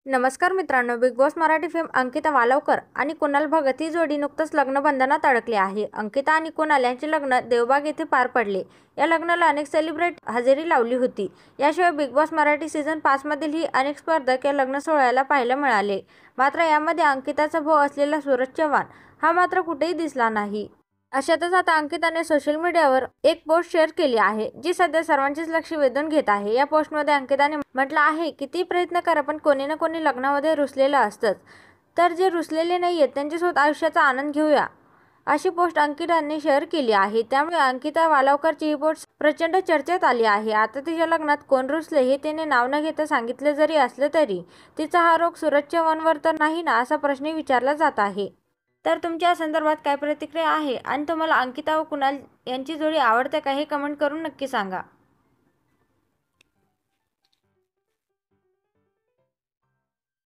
नमस्कार मित्रांनो, Bigg Boss Marathi fame Ankita Walawalkar आणि कुणाल भगत ही जोडी नुकतंच लग्नबंधनात अडकली आहे. अंकिता आणि कुणाल यांचे लग्न देवबाग येथे पार पडले. या लग्नाला अनेक सेलिब्रिटी हजेरी लावली होती. याशिवाय बिग बॉस मराठी सीझन 5 मधीलही अनेक स्पर्धक या लग्न सोहळ्याला पाहायला मिळाले. मात्र यामध्ये अंकिताचा भाऊ असलेला सूरज चव्हाण हा मात्र कुठेही दिसला नाही. अशातच आता अंकिताने सोशल मीडियावर एक पोस्ट शेअर केली आहे, जी सध्या सर्वांचेच लक्ष वेधून घेत आहे. या पोस्टमध्ये अंकिताने म्हटलं आहे, किती प्रयत्न करा पण कोणी ना कोणी लग्नामध्ये रुसलेलं असतंच, तर जे रुसलेले नाहीयेत त्यांच्यासोबत आयुष्याचा आनंद घेऊया, अशी पोस्ट अंकिताने शेअर केली आहे. त्यामुळे अंकिता वालवकरची ही पोस्ट प्रचंड चर्चेत आली आहे. आता तिच्या लग्नात कोण रुसले हे तिने नाव न घेता सांगितले जरी असले तरी तिचा हा रोग सूरज चव्हाणवर तर नाही ना, असा प्रश्न विचारला जात आहे. तर तुमच्या या संदर्भात काय प्रतिक्रिया आहे आणि तुम्हाला अंकिता व कुणाल यांची जोडी आवडते का, हे कमेंट करून नक्की सांगा.